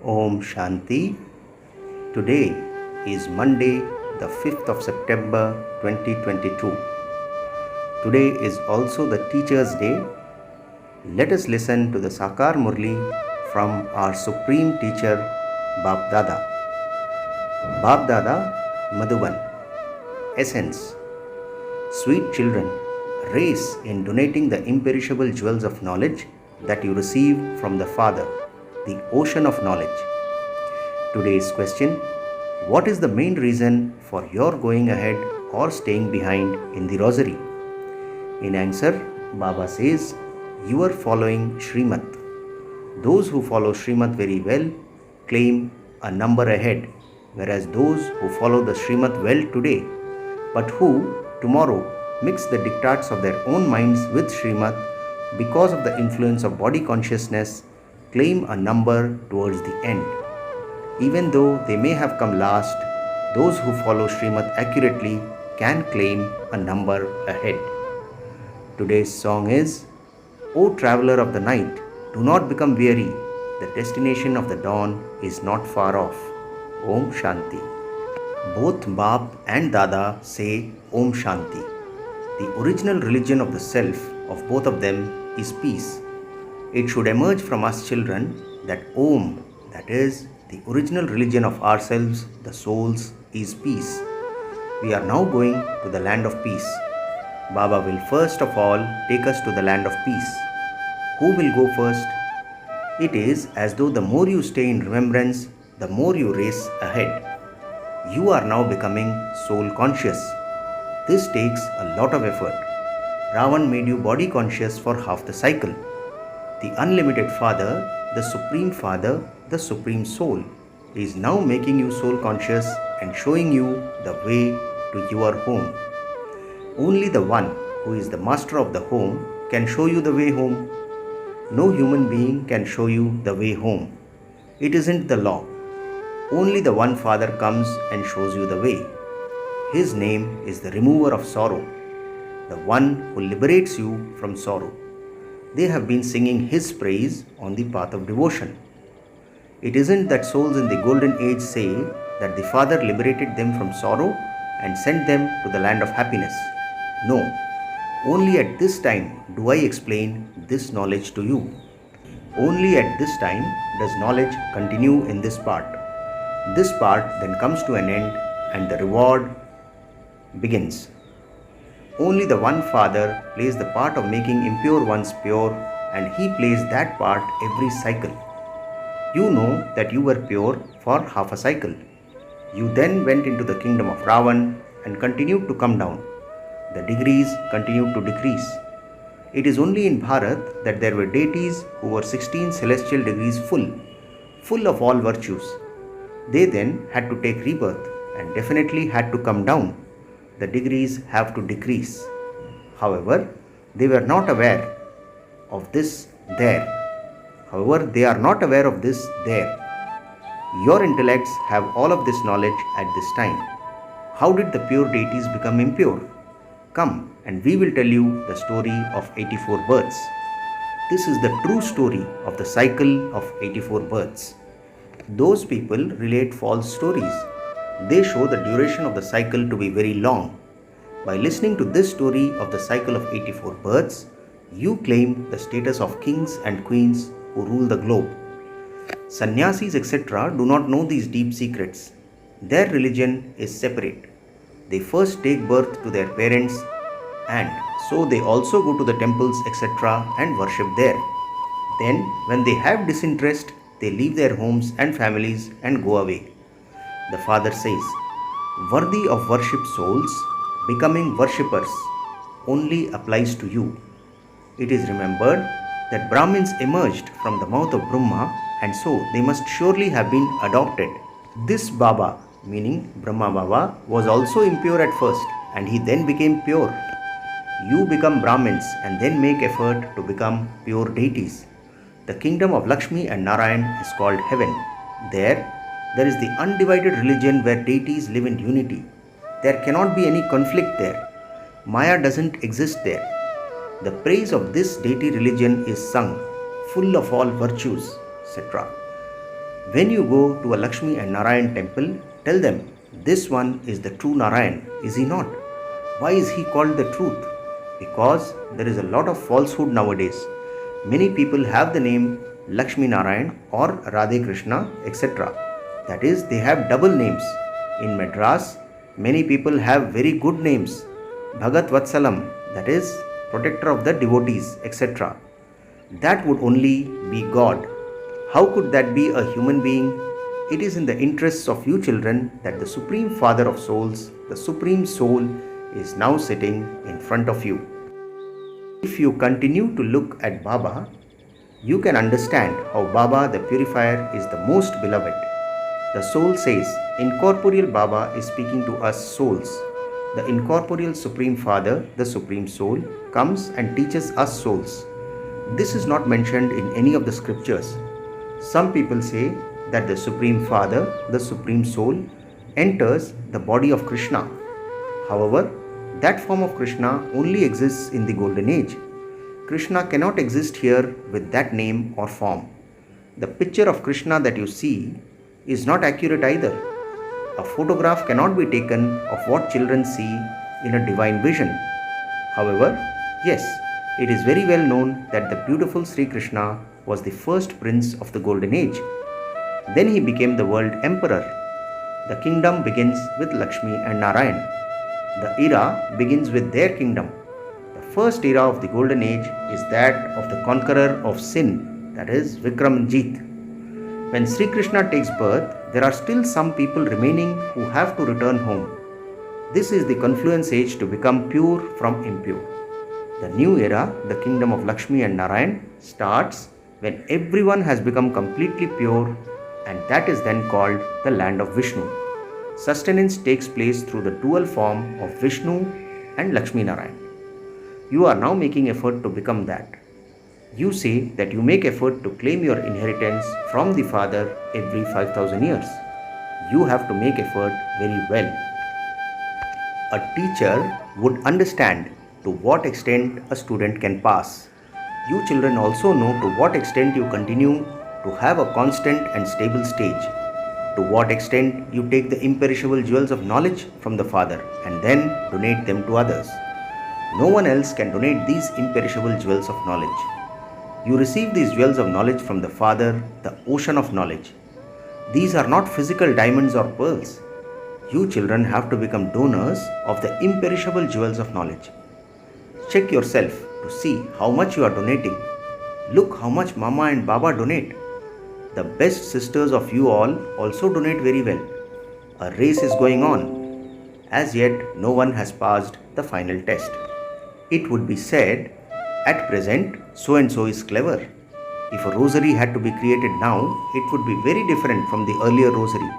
Om Shanti. Today is Monday, the 5th of September 2022. Today is also the Teacher's Day. Let us listen to the Sakar Murli from our Supreme Teacher, Bap Dada. Bap Dada, Madhuban. Essence. Sweet children, race in donating the imperishable jewels of knowledge that you receive from the Father, the ocean of knowledge. Today's question: what is the main reason for your going ahead or staying behind in the rosary? In answer, Baba says, you are following Srimat. Those who follow Srimat very well claim a number ahead, whereas those who follow the Srimat well today, but who tomorrow mix the diktats of their own minds with Srimat because of the influence of body consciousness, claim a number towards the end. Even though they may have come last, those who follow Srimat accurately can claim a number ahead. Today's song is, O traveller of the night, do not become weary. The destination of the dawn is not far off. Om Shanti. Both Bap and Dada say Om Shanti. The original religion of the self of both of them is peace. It should emerge from us children that Om, that is, the original religion of ourselves, the souls, is peace. We are now going to the land of peace. Baba will first of all take us to the land of peace. Who will go first? It is as though the more you stay in remembrance, the more you race ahead. You are now becoming soul conscious. This takes a lot of effort. Ravan made you body conscious for half the cycle. The unlimited Father, the Supreme Soul, is now making you soul conscious and showing you the way to your home. Only the one who is the master of the home can show you the way home. No human being can show you the way home. It isn't the law. Only the one Father comes and shows you the way. His name is the remover of sorrow, the one who liberates you from sorrow. They have been singing His praise on the path of devotion. It isn't that souls in the golden age say that the Father liberated them from sorrow and sent them to the land of happiness. No, only at this time do I explain this knowledge to you. Only at this time does knowledge continue in this part. This part then comes to an end and the reward begins. Only the one Father plays the part of making impure ones pure, and He plays that part every cycle. You know that you were pure for half a cycle. You then went into the kingdom of Ravan and continued to come down. The degrees continued to decrease. It is only in Bharat that there were deities who were 16 celestial degrees full of all virtues. They then had to take rebirth and definitely had to come down. The degrees have to decrease. However, they were not aware of this there. They are not aware of this there. Your intellects have all of this knowledge at this time. How did the pure deities become impure? Come and we will tell you the story of 84 births. This is the true story of the cycle of 84 births. Those people relate false stories. They show the duration of the cycle to be very long. By listening to this story of the cycle of 84 births, you claim the status of kings and queens who rule the globe. Sannyasis, etc. do not know these deep secrets. Their religion is separate. They first take birth to their parents and so they also go to the temples, etc. and worship there. Then, when they have disinterest, they leave their homes and families and go away. The Father says, worthy of worship souls, becoming worshippers only applies to you. It is remembered that Brahmins emerged from the mouth of Brahma and so they must surely have been adopted. This Baba, meaning Brahma Baba, was also impure at first and he then became pure. You become Brahmins and then make effort to become pure deities. The kingdom of Lakshmi and Narayan is called heaven. There is the undivided religion where deities live in unity. There cannot be any conflict there. Maya doesn't exist there. The praise of this deity religion is sung, full of all virtues, etc. When you go to a Lakshmi and Narayan temple, tell them, this one is the true Narayan, is he not? Why is he called the truth? Because there is a lot of falsehood nowadays. Many people have the name Lakshmi Narayan or Radhe Krishna, etc. That is, they have double names. In Madras, many people have very good names. Bhagat Vatsalam, that is, protector of the devotees, etc. That would only be God. How could that be a human being? It is in the interests of you children that the Supreme Father of Souls, the Supreme Soul, is now sitting in front of you. If you continue to look at Baba, you can understand how Baba the Purifier is the most beloved. The soul says, incorporeal Baba is speaking to us souls. The incorporeal Supreme Father, the Supreme Soul, comes and teaches us souls. This is not mentioned in any of the scriptures. Some people say that the Supreme Father, the Supreme Soul, enters the body of Krishna. However, that form of Krishna only exists in the Golden Age. Krishna cannot exist here with that name or form. The picture of Krishna that you see is not accurate either. A photograph cannot be taken of what children see in a divine vision. However, yes, it is very well known that the beautiful Sri Krishna was the first prince of the Golden Age. Then he became the world emperor. The kingdom begins with Lakshmi and Narayan. The era begins with their kingdom. The first era of the Golden Age is that of the conqueror of sin, that is Vikramanjit. When Sri Krishna takes birth, there are still some people remaining who have to return home. This is the confluence age to become pure from impure. The new era, the kingdom of Lakshmi and Narayan, starts when everyone has become completely pure, and that is then called the land of Vishnu. Sustenance takes place through the dual form of Vishnu and Lakshmi Narayan. You are now making effort to become that. You say that you make effort to claim your inheritance from the Father every 5,000 years. You have to make effort very well. A teacher would understand to what extent a student can pass. You children also know to what extent you continue to have a constant and stable stage. To what extent you take the imperishable jewels of knowledge from the Father and then donate them to others. No one else can donate these imperishable jewels of knowledge. You receive these jewels of knowledge from the Father, the ocean of knowledge. These are not physical diamonds or pearls. You children have to become donors of the imperishable jewels of knowledge. Check yourself to see how much you are donating. Look how much Mama and Baba donate. The best sisters of you all also donate very well. A race is going on. As yet, no one has passed the final test. It would be said, at present, so and so is clever. If a rosary had to be created now, it would be very different from the earlier rosary.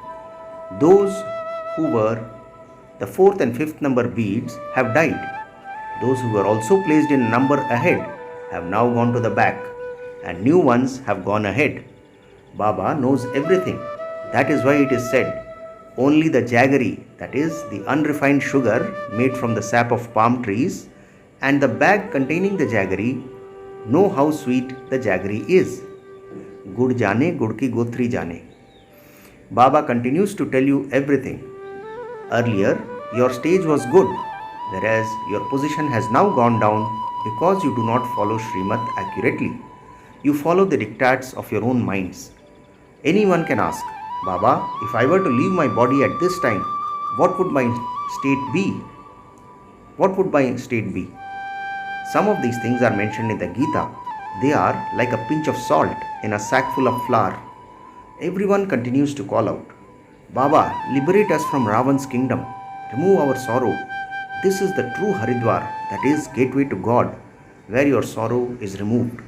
Those who were the 4th and 5th number beads have died. Those who were also placed in number ahead have now gone to the back, and new ones have gone ahead. Baba knows everything. That is why it is said, only the jaggery, that is the unrefined sugar made from the sap of palm trees, and the bag containing the jaggery know how sweet the jaggery is. Gud jane, gud ki gotri jane. Baba continues to tell you everything. Earlier, your stage was good, whereas your position has now gone down because you do not follow Srimad accurately. You follow the diktats of your own minds. Anyone can ask, Baba, if I were to leave my body at this time, what would my state be? What would my state be? Some of these things are mentioned in the Gita. They are like a pinch of salt in a sack full of flour. Everyone continues to call out, Baba, liberate us from Ravan's kingdom. Remove our sorrow. This is the true Haridwar, that is gateway to God, where your sorrow is removed.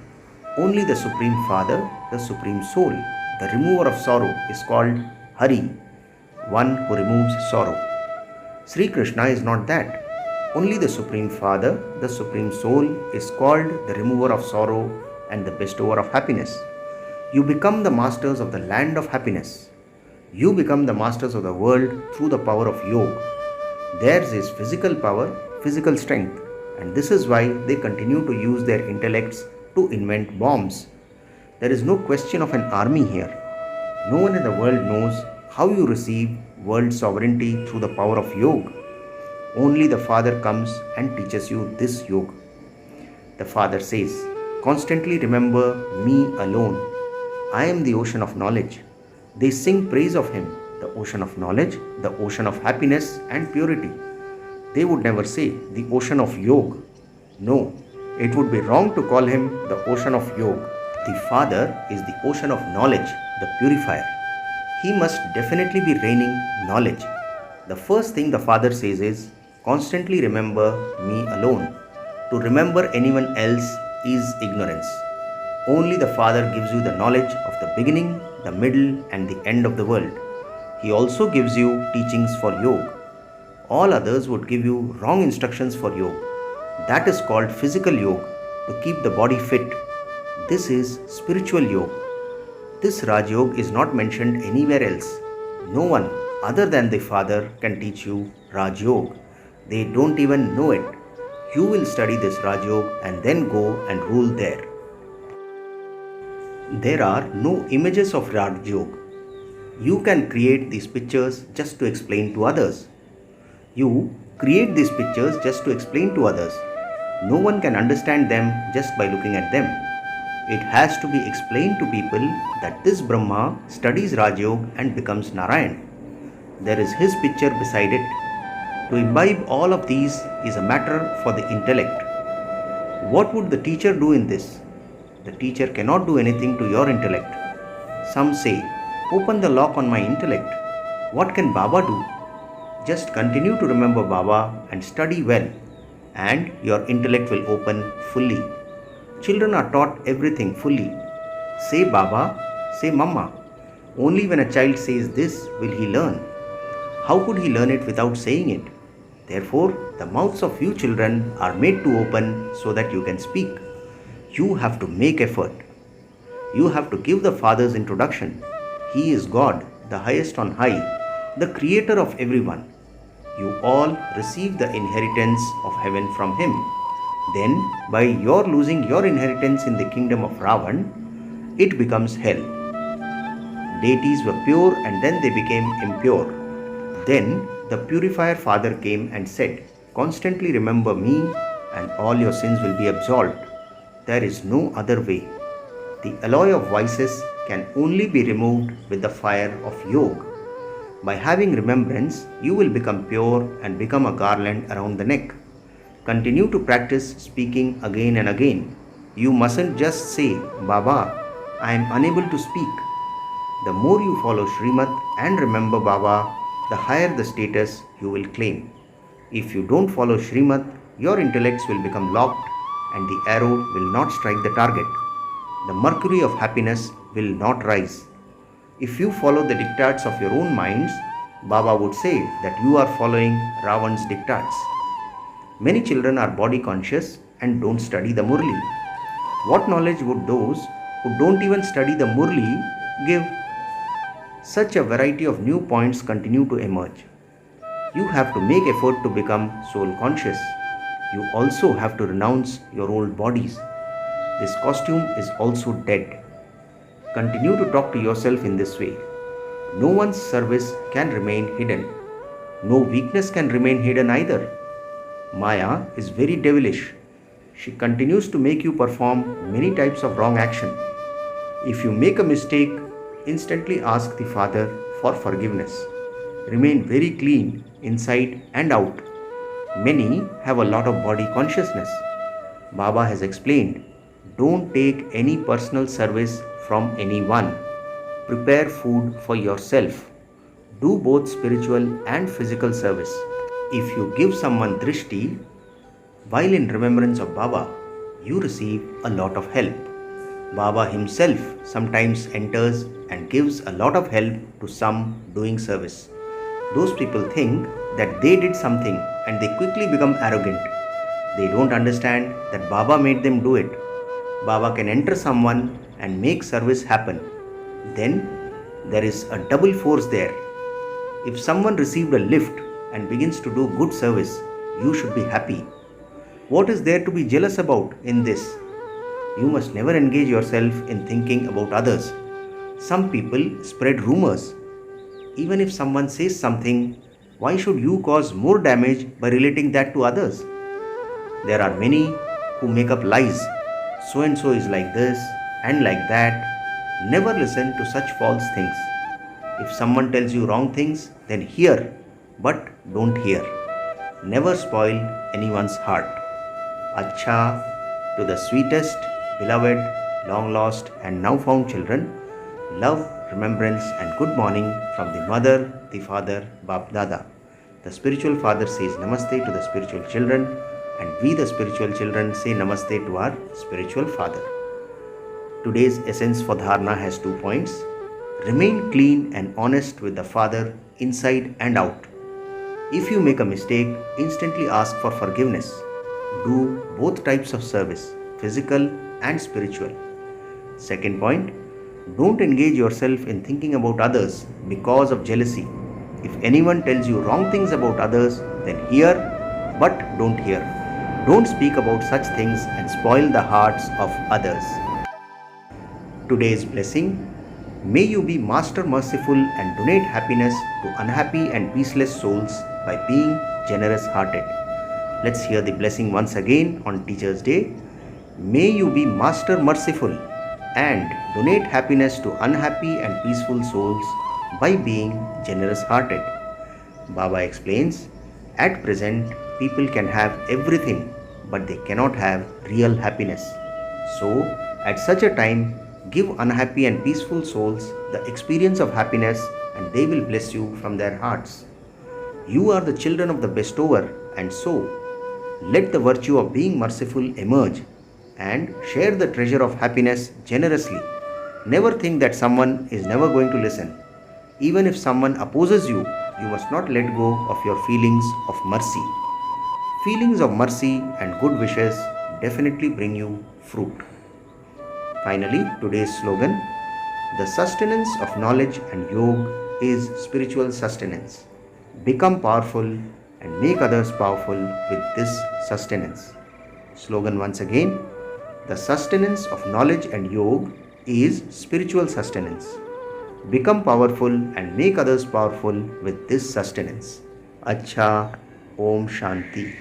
Only the Supreme Father, the Supreme Soul, the remover of sorrow, is called Hari, one who removes sorrow. Sri Krishna is not that. Only the Supreme Father, the Supreme Soul, is called the remover of sorrow and the bestower of happiness. You become the masters of the land of happiness. You become the masters of the world through the power of yoga. Theirs is physical power, physical strength, and this is why they continue to use their intellects to invent bombs. There is no question of an army here. No one in the world knows how you receive world sovereignty through the power of yoga. Only the Father comes and teaches you this yoga. The Father says, constantly remember me alone. I am the ocean of knowledge. They sing praise of Him, the ocean of knowledge, the ocean of happiness and purity. They would never say the ocean of yoga. No, it would be wrong to call Him the ocean of yoga. The Father is the ocean of knowledge, the purifier. He must definitely be raining knowledge. The first thing the Father says is, constantly remember me alone. To remember anyone else is ignorance. Only the Father gives you the knowledge of the beginning, the middle, and the end of the world. He also gives you teachings for yoga. All others would give you wrong instructions for yoga. That is called physical yoga, to keep the body fit. This is spiritual yoga. This Raj Yoga is not mentioned anywhere else. No one other than the Father can teach you Raj Yoga. They don't even know it. You will study this Raj Yoga and then go and rule there. There are no images of Raj Yoga. You can create these pictures just to explain to others. You create these pictures just to explain to others. No one can understand them just by looking at them. It has to be explained to people that this Brahma studies Raj Yoga and becomes Narayan. There is his picture beside it. To imbibe all of these is a matter for the intellect. What would the teacher do in this? The teacher cannot do anything to your intellect. Some say, open the lock on my intellect. What can Baba do? Just continue to remember Baba and study well, and your intellect will open fully. Children are taught everything fully. Say Baba, say Mama. Only when a child says this will he learn. How could he learn it without saying it? Therefore, the mouths of you children are made to open so that you can speak. You have to make effort. You have to give the Father's introduction. He is God, the highest on high, the creator of everyone. You all receive the inheritance of heaven from Him. Then, by your losing your inheritance in the kingdom of Ravan, it becomes hell. Deities were pure and then they became impure. Then the purifier Father came and said, constantly remember me and all your sins will be absolved. There is no other way. The alloy of vices can only be removed with the fire of yoga. By having remembrance, you will become pure and become a garland around the neck. Continue to practice speaking again and again. You mustn't just say, Baba, I am unable to speak. The more you follow Srimad and remember Baba, the higher the status you will claim. If you don't follow Srimad, your intellects will become locked and the arrow will not strike the target. The mercury of happiness will not rise. If you follow the diktats of your own minds, Baba would say that you are following Ravan's diktats. Many children are body conscious and don't study the Murli. What knowledge would those who don't even study the Murli give? Such a variety of new points continue to emerge. You have to make effort to become soul conscious. You also have to renounce your old bodies. This costume is also dead. Continue to talk to yourself in this way. No one's service can remain hidden. No weakness can remain hidden either. Maya is very devilish. She continues to make you perform many types of wrong action. If you make a mistake, instantly ask the Father for forgiveness. Remain very clean inside and out. Many have a lot of body consciousness. Baba has explained, don't take any personal service from anyone. Prepare food for yourself. Do both spiritual and physical service. If you give someone drishti, while in remembrance of Baba, you receive a lot of help. Baba himself sometimes enters and gives a lot of help to some doing service. Those people think that they did something and they quickly become arrogant. They don't understand that Baba made them do it. Baba can enter someone and make service happen. Then there is a double force there. If someone received a lift and begins to do good service, you should be happy. What is there to be jealous about in this? You must never engage yourself in thinking about others. Some people spread rumors. Even if someone says something, why should you cause more damage by relating that to others? There are many who make up lies. So and so is like this and like that. Never listen to such false things. If someone tells you wrong things, then hear, but don't hear. Never spoil anyone's heart. Acha to the sweetest, beloved, long lost, and now found children. Love, remembrance, and good morning from the mother, the father, Bap Dada. The spiritual father says namaste to the spiritual children, and we, the spiritual children, say namaste to our spiritual father. Today's essence for dharana has 2 points. Remain clean and honest with the Father inside and out. If you make a mistake, instantly ask for forgiveness. Do both types of service, physical and spiritual. Second point, don't engage yourself in thinking about others because of jealousy. If anyone tells you wrong things about others, then hear, but don't hear. Don't speak about such things and spoil the hearts of others. Today's blessing. May you be master merciful and donate happiness to unhappy and peaceless souls by being generous hearted. Let's hear the blessing once again on Teacher's Day. May you be master merciful and donate happiness to unhappy and peaceful souls by being generous hearted. Baba explains, at present people can have everything but they cannot have real happiness. So, at such a time, give unhappy and peaceful souls the experience of happiness and they will bless you from their hearts. You are the children of the bestower, and so let the virtue of being merciful emerge and share the treasure of happiness generously. Never think that someone is never going to listen. Even if someone opposes you, you must not let go of your feelings of mercy. Feelings of mercy and good wishes definitely bring you fruit. Finally, today's slogan, the sustenance of knowledge and yoga is spiritual sustenance. Become powerful and make others powerful with this sustenance. Slogan once again, the sustenance of knowledge and yoga is spiritual sustenance. Become powerful and make others powerful with this sustenance. Acha, Om Shanti.